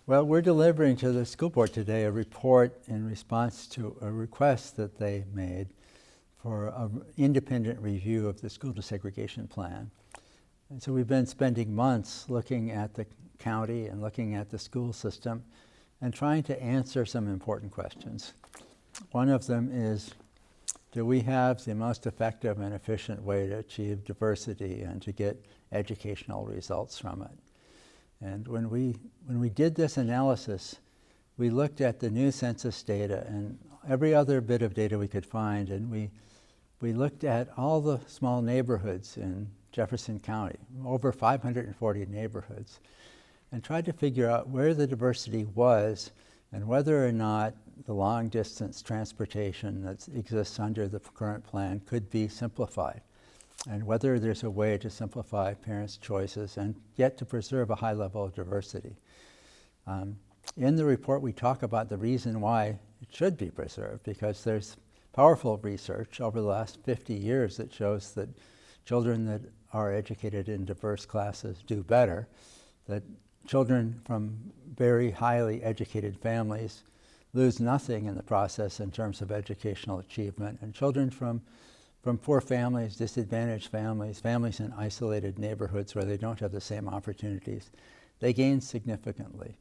Well, we're delivering to the school board today a report in response to a request that they made for an independent review of the school desegregation plan. And so we've been spending months looking at the county and looking at the school system and trying to answer some important questions. One of them is, do we have the most effective and efficient way to achieve diversity and to get educational results from it? And when we did this analysis, we looked at the new census data and every other bit of data we could find, and we looked at all the small neighborhoods in Jefferson County, over 540 neighborhoods, and tried to figure out where the diversity was and whether or not the long-distance transportation that exists under the current plan could be simplified, and whether there's a way to simplify parents' choices and yet to preserve a high level of diversity. In the report, we talk about the reason why it should be preserved, because there's powerful research over the last 50 years that shows that children that are educated in diverse classes do better, that children from very highly educated families lose nothing in the process in terms of educational achievement, and children from poor families, disadvantaged families, families in isolated neighborhoods where they don't have the same opportunities, they gain significantly.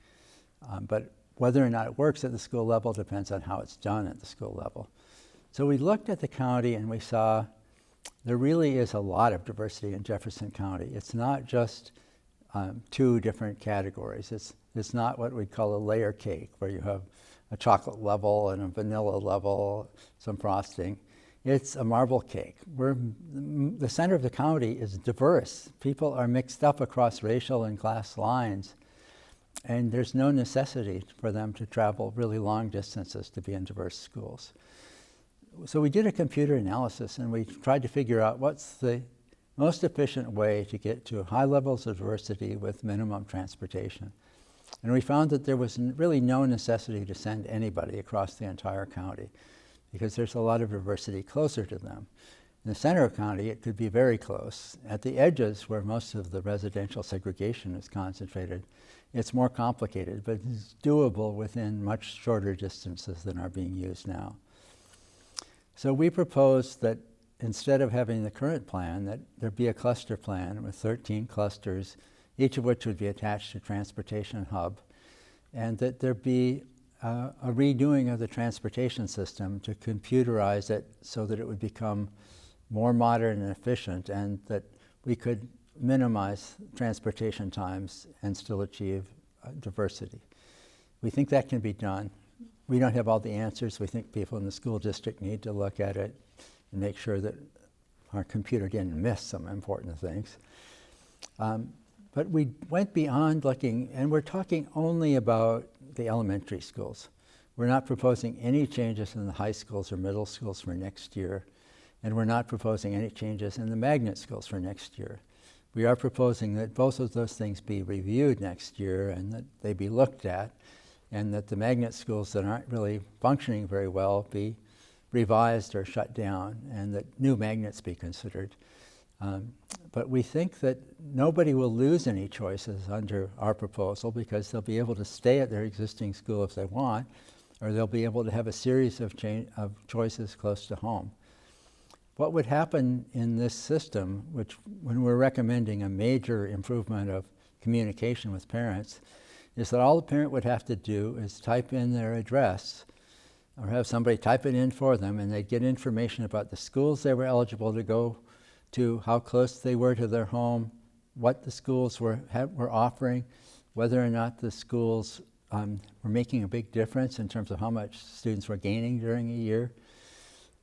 But whether or not it works at the school level depends on how it's done at the school level. So we looked at the county and we saw there really is a lot of diversity in Jefferson County. It's not just two different categories. It's not what we'd call a layer cake, where you have a chocolate level and a vanilla level, some frosting. It's a marble cake. The center of the county is diverse. People are mixed up across racial and class lines, and there's no necessity for them to travel really long distances to be in diverse schools. So we did a computer analysis and we tried to figure out what's the most efficient way to get to high levels of diversity with minimum transportation. And we found that there was really no necessity to send anybody across the entire county, because there's a lot of diversity closer to them. In the center of county, it could be very close. At the edges, where most of the residential segregation is concentrated, it's more complicated, but it's doable within much shorter distances than are being used now. So we proposed that instead of having the current plan, that there be a cluster plan with 13 clusters, each of which would be attached to a transportation hub, and that there be a redoing of the transportation system to computerize it so that it would become more modern and efficient, and that we could minimize transportation times and still achieve diversity. We think that can be done. We don't have all the answers. We think people in the school district need to look at it and make sure that our computer didn't miss some important things. But we went beyond looking, and we're talking only about the elementary schools. We're not proposing any changes in the high schools or middle schools for next year, and we're not proposing any changes in the magnet schools for next year. We are proposing that both of those things be reviewed next year and that they be looked at, and that the magnet schools that aren't really functioning very well be revised or shut down, and that new magnets be considered. But we think that nobody will lose any choices under our proposal, because they'll be able to stay at their existing school if they want, or they'll be able to have a series of choices close to home. What would happen in this system, which when we're recommending a major improvement of communication with parents, is that all the parent would have to do is type in their address, or have somebody type it in for them, and they'd get information about the schools they were eligible to go to, how close they were to their home, what the schools were offering, whether or not the schools were making a big difference in terms of how much students were gaining during a year.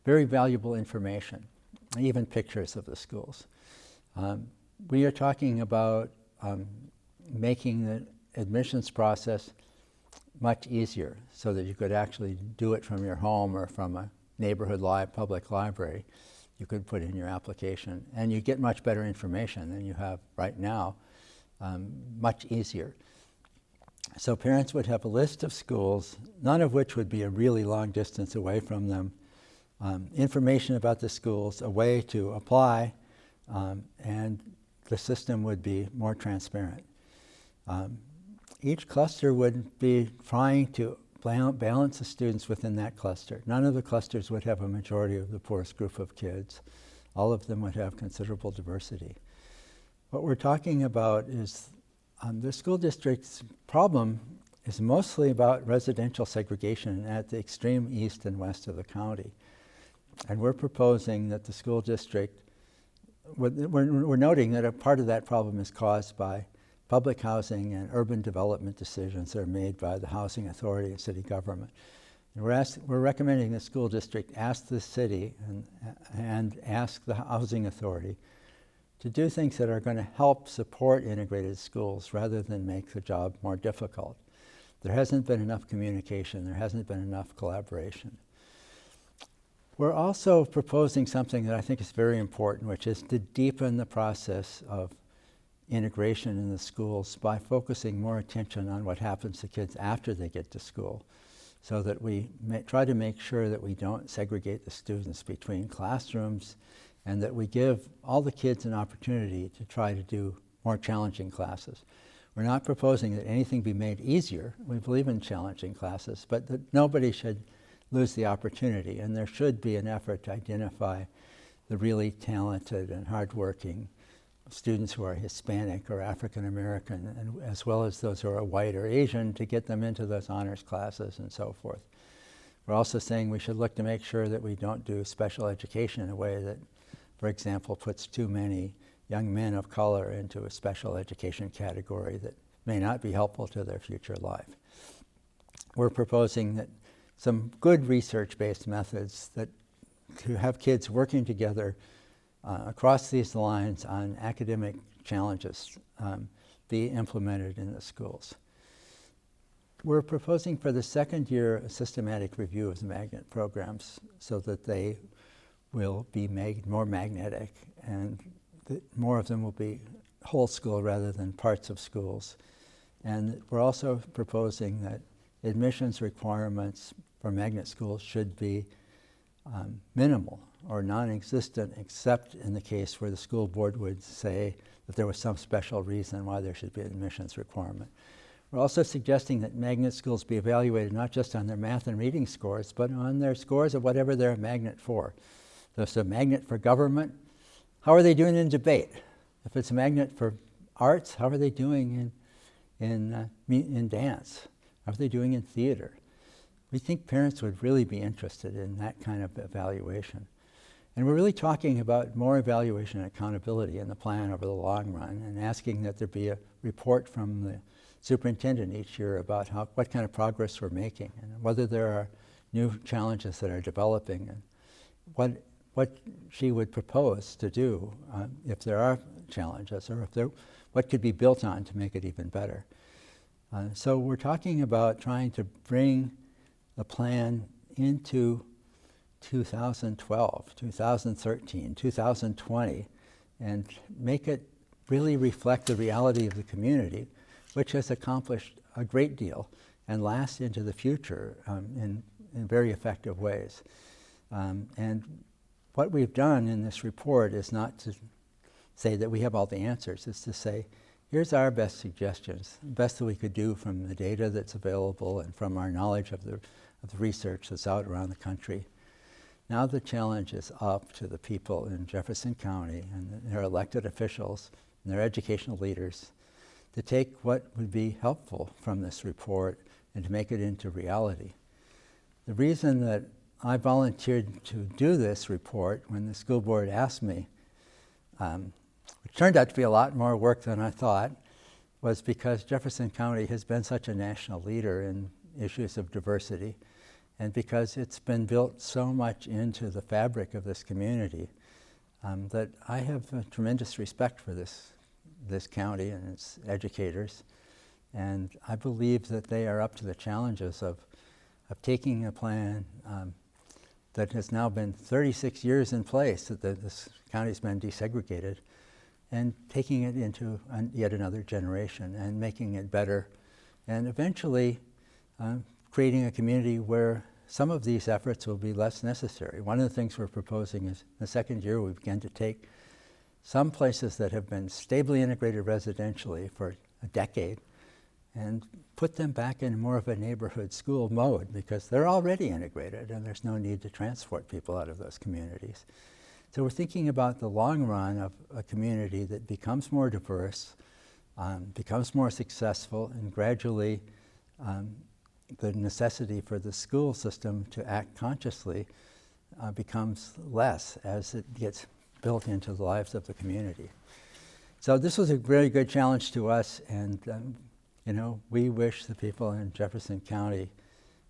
Very valuable information, even pictures of the schools. We are talking about making the admissions process much easier, so that you could actually do it from your home or from a neighborhood public library. You could put in your application, and you get much better information than you have right now, much easier. So parents would have a list of schools, none of which would be a really long distance away from them, information about the schools, a way to apply, and the system would be more transparent. each cluster would be trying to balance the students within that cluster. None of the clusters would have a majority of the poorest group of kids. All of them would have considerable diversity. What we're talking about is the school district's problem is mostly about residential segregation at the extreme east and west of the county. And we're proposing that the school district, we're noting that a part of that problem is caused by public housing and urban development decisions that are made by the housing authority and city government. And we're recommending the school district ask the city and ask the housing authority to do things that are going to help support integrated schools rather than make the job more difficult. There hasn't been enough communication, there hasn't been enough collaboration. We're also proposing something that I think is very important, which is to deepen the process of integration in the schools by focusing more attention on what happens to kids after they get to school, so that we try to make sure that we don't segregate the students between classrooms, and that we give all the kids an opportunity to try to do more challenging classes. We're not proposing that anything be made easier. We believe in challenging classes, but that nobody should lose the opportunity, and there should be an effort to identify the really talented and hardworking students who are Hispanic or African American, and as well as those who are white or Asian, to get them into those honors classes and so forth. We're also saying we should look to make sure that we don't do special education in a way that, for example, puts too many young men of color into a special education category that may not be helpful to their future life. We're proposing that some good research-based methods that to have kids working together across these lines on academic challenges be implemented in the schools. We're proposing for the second year a systematic review of the magnet programs so that they will be made more magnetic, and that more of them will be whole school rather than parts of schools. And we're also proposing that admissions requirements for magnet schools should be minimal or non-existent, except in the case where the school board would say that there was some special reason why there should be an admissions requirement. We're also suggesting that magnet schools be evaluated not just on their math and reading scores, but on their scores of whatever they're a magnet for. So if it's a magnet for government, how are they doing in debate? If it's a magnet for arts, how are they doing in dance? How are they doing in theater? We think parents would really be interested in that kind of evaluation. And we're really talking about more evaluation and accountability in the plan over the long run, and asking that there be a report from the superintendent each year about what kind of progress we're making, and whether there are new challenges that are developing, and what she would propose to do if there are challenges, or what could be built on to make it even better. So we're talking about trying to bring the plan into 2012, 2013, 2020, and make it really reflect the reality of the community, which has accomplished a great deal and last into the future in very effective ways. And what we've done in this report is not to say that we have all the answers. It's to say, here's our best suggestions, the best that we could do from the data that's available and from our knowledge of the research that's out around the country. Now the challenge is up to the people in Jefferson County and their elected officials and their educational leaders to take what would be helpful from this report and to make it into reality. The reason that I volunteered to do this report when the school board asked me, which turned out to be a lot more work than I thought, was because Jefferson County has been such a national leader in issues of diversity, and because it's been built so much into the fabric of this community, that I have a tremendous respect for this county and its educators, and I believe that they are up to the challenges of taking a plan that has now been 36 years in place, that this county's been desegregated, and taking it into yet another generation and making it better, and eventually creating a community where some of these efforts will be less necessary. One of the things we're proposing is in the second year we begin to take some places that have been stably integrated residentially for a decade and put them back in more of a neighborhood school mode, because they're already integrated and there's no need to transport people out of those communities. So we're thinking about the long run of a community that becomes more diverse, becomes more successful, and gradually the necessity for the school system to act consciously becomes less as it gets built into the lives of the community. So this was a very good challenge to us, and you know, we wish the people in Jefferson County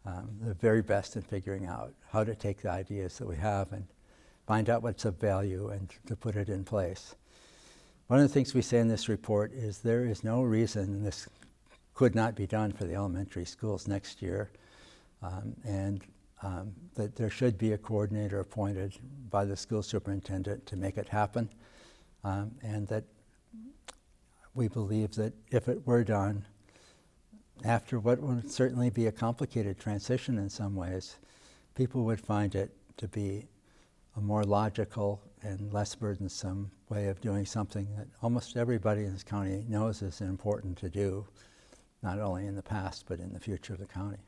the very best in figuring out how to take the ideas that we have and find out what's of value and to put it in place. One of the things we say in this report is there is no reason this could not be done for the elementary schools next year, and that there should be a coordinator appointed by the school superintendent to make it happen, and that we believe that if it were done, after what would certainly be a complicated transition in some ways, people would find it to be a more logical and less burdensome way of doing something that almost everybody in this county knows is important to do, not only in the past but in the future of the county.